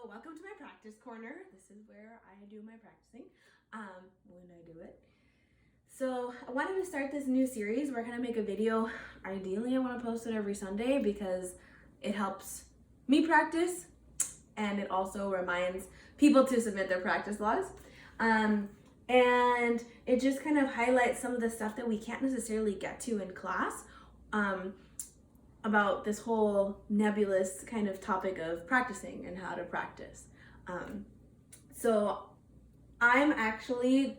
welcome to my practice corner. This is where I do my practicing when I do it. So I wanted to start this new series. We're gonna make a video. Ideally, I want to post it every Sunday because it helps me practice and it also reminds people to submit their practice logs. And it just kind of highlights some of the stuff that we can't necessarily get to in class about this whole nebulous kind of topic of practicing and how to practice. So I'm actually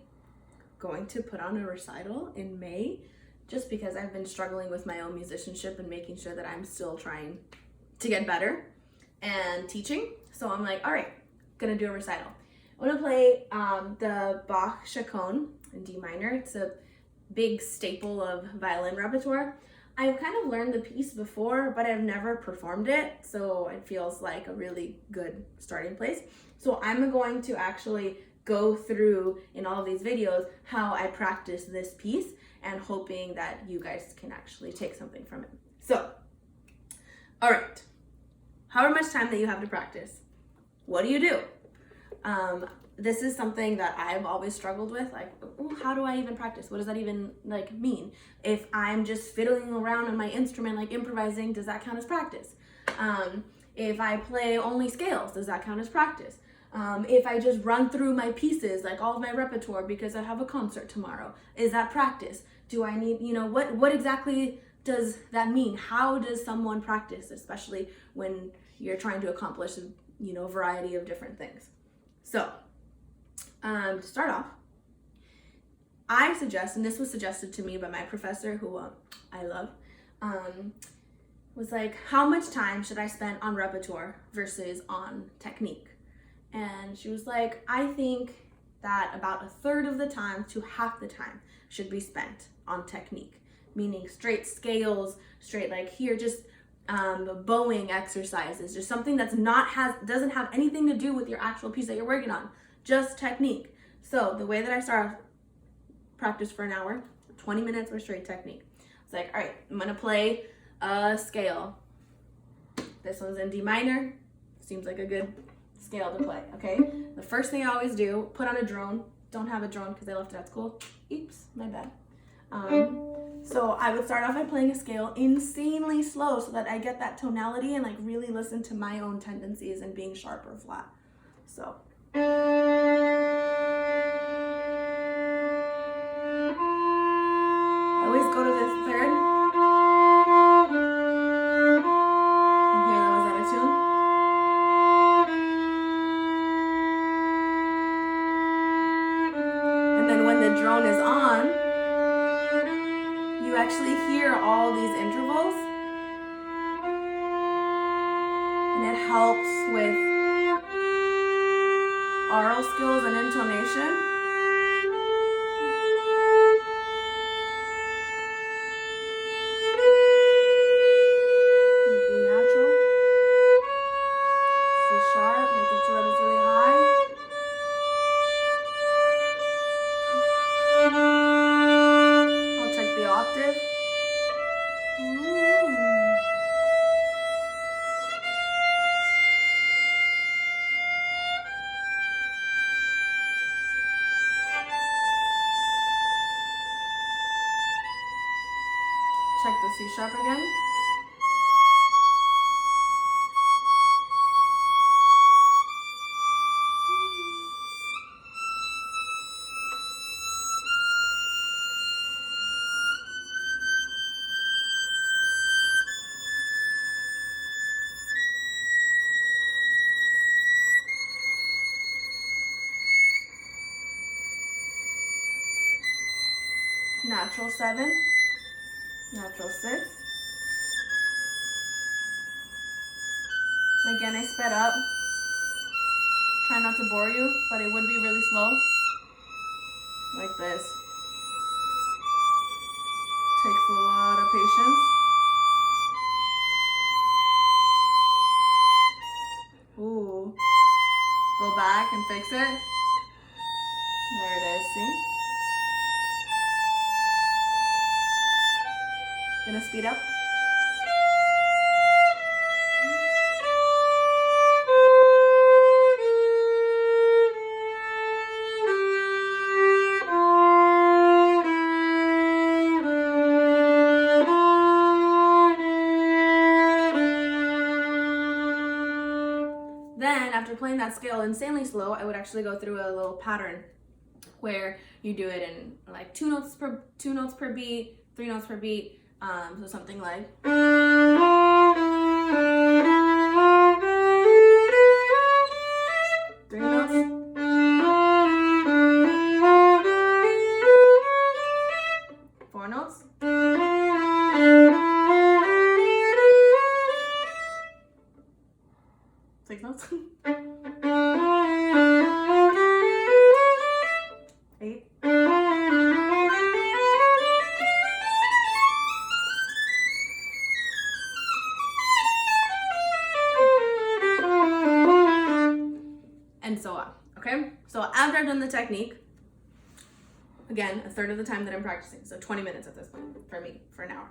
going to put on a recital in May just because I've been struggling with my own musicianship and making sure that I'm still trying to get better and teaching. So I'm like, all right, gonna do a recital. I'm gonna play the Bach Chaconne in D minor. It's a big staple of violin repertoire. I've kind of learned the piece before, but I've never performed it, so it feels like a really good starting place. So I'm going to actually go through in all of these videos how I practice this piece and hoping that you guys can actually take something from it. So, all right, however much time that you have to practice, what do you do? This is something that I've always struggled with, like, how do I even practice? What does that even mean? If I'm just fiddling around on my instrument, like improvising, does that count as practice? If I play only scales, does that count as practice? If I just run through my pieces, like all of my repertoire because I have a concert tomorrow, is that practice? Do I need, what exactly does that mean? How does someone practice, especially when you're trying to accomplish, a variety of different things? So, to start off, I suggest, and this was suggested to me by my professor, who I love, was like, how much time should I spend on repertoire versus on technique? And she was like, I think that about 1/3 of the time to half the time should be spent on technique, meaning straight scales, straight just bowing exercises, just something doesn't have anything to do with your actual piece that you're working on, just technique. So the way that I start practice for an hour, 20 minutes for straight technique. It's like, all right, I'm gonna play a scale. This one's in D minor. Seems like a good scale to play, okay? The first thing I always do, put on a drone. Don't have a drone because I left it at school. Oops, my bad. So I would start off by playing a scale insanely slow so that I get that tonality and really listen to my own tendencies and being sharp or flat. So. I always go to this third. And here that was out of tune. And then when the drone is on, you actually hear all these intervals. And it helps with aural skills and intonation. Be natural. C sharp, making sure that it's really high. I'll check the octave. Check the C sharp again. Natural 7, natural 6. Again, I sped up. Try not to bore you, but it would be really slow. Like this. Takes a lot of patience. Ooh. Go back and fix it. There it is, see? Gonna speed up. after playing that scale insanely slow, I would actually go through a little pattern where you do it in like two notes per beat, 3 notes per beat. So something like 3 notes, 4 notes, 6 notes, 8. And so on, okay? So after I've done the technique, again, a third of the time that I'm practicing, so 20 minutes at this point for me, for an hour.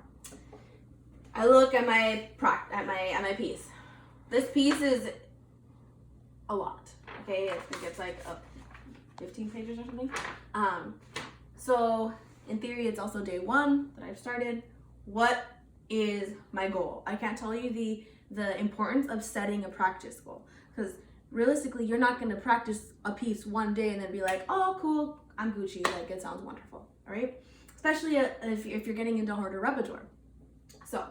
I look at my piece. This piece is a lot, okay? I think it's like 15 pages or something. So in theory, it's also day 1 that I've started. What is my goal? I can't tell you the importance of setting a practice goal, because realistically, you're not going to practice a piece one day and then be like, oh, cool, I'm Gucci, like it sounds wonderful, all right? Especially if you're getting into harder repertoire. So,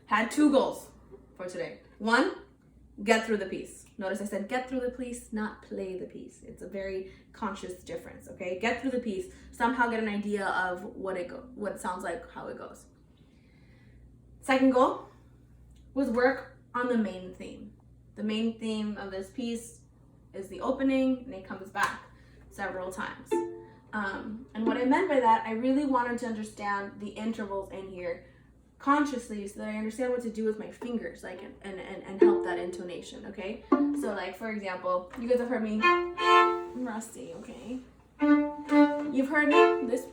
had 2 goals for today. 1, get through the piece. Notice I said get through the piece, not play the piece. It's a very conscious difference, okay? Get through the piece, somehow get an idea of what it sounds like, how it goes. Second goal was work on the main theme. The main theme of this piece is the opening, and it comes back several times. And what I meant by that, I really wanted to understand the intervals in here consciously so that I understand what to do with my fingers, like, and help that intonation, okay? So, like, for example, you guys have heard me, I'm rusty, okay? You've heard this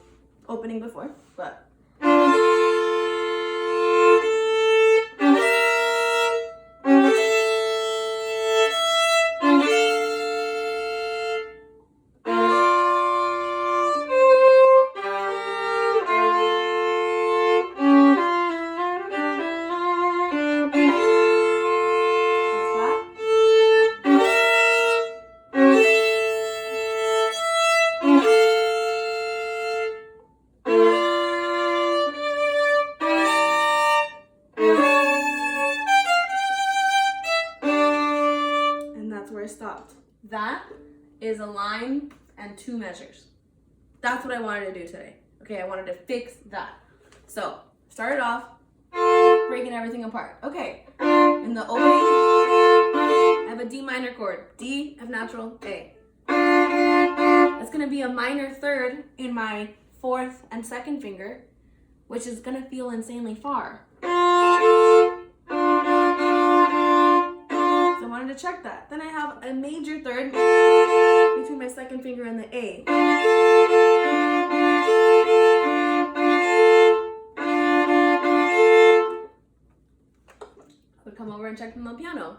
opening before, but stopped. That is a line and 2 measures. That's what I wanted to do today. Okay, I wanted to fix that. So, started off breaking everything apart. Okay, in the opening, I have a D minor chord. D, F natural, A. That's gonna be a minor third in my 4th and 2nd finger, which is gonna feel insanely far. I wanted to check that. Then I have a major third between my 2nd finger and the A. I would come over and check them on the piano.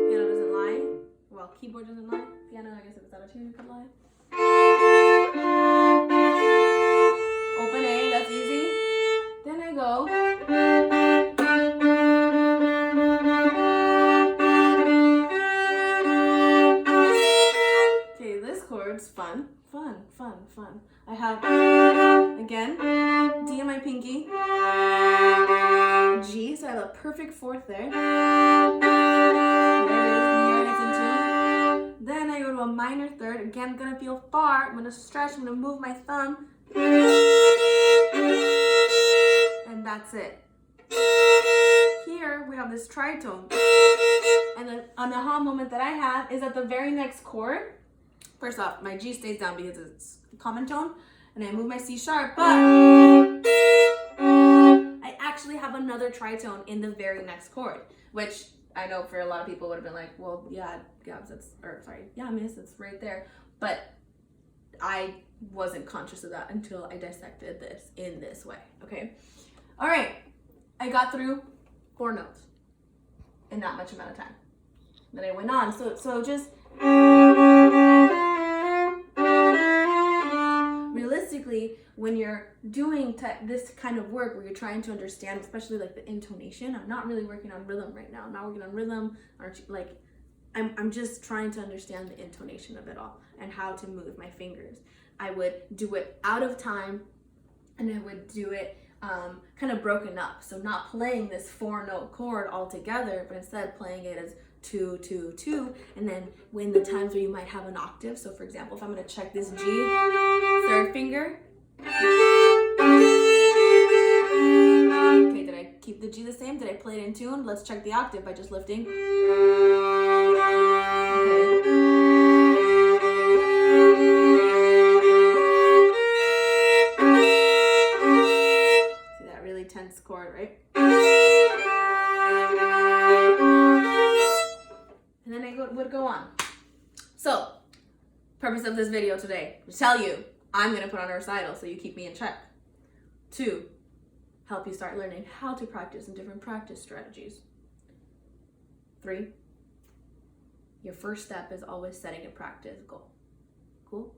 Piano doesn't lie. Well, keyboard doesn't lie. Piano, I guess if it's out of tune, it could lie. Open A, that's easy. Then I go. Okay, this chord's fun. I have, again, D on my pinky, G, so I have a perfect 4th there. There it is in tune. Then I go to a minor third, again, gonna feel far, I'm gonna stretch, I'm gonna move my thumb. And that's it. Here we have this tritone. And an aha moment that I have is at the very next chord. First off, my G stays down because it's a common tone, and I move my C sharp, but I actually have another tritone in the very next chord, which I know for a lot of people would have been like, well, yeah, Gabs, miss, it's right there. But I wasn't conscious of that until I dissected this in this way, okay? All right, I got through 4 notes in that much amount of time. Then I went on, so just realistically, basically, when you're doing this kind of work where you're trying to understand, especially like the intonation, I'm not really working on rhythm right now. I'm not working on rhythm, I'm just trying to understand the intonation of it all and how to move my fingers. I would do it out of time, and I would do it kind of broken up. So not playing this 4-note chord all together, but instead playing it as 2, 2, 2. And then when the times where you might have an octave. So for example, if I'm going to check this G, third finger. Okay, did I keep the G the same? Did I play it in tune? Let's check the octave by just lifting. Tense chord, right? And then I would go on. So, purpose of this video today, to tell you, I'm going to put on a recital so you keep me in check. 2, help you start learning how to practice and different practice strategies. 3, your first step is always setting a practice goal. Cool?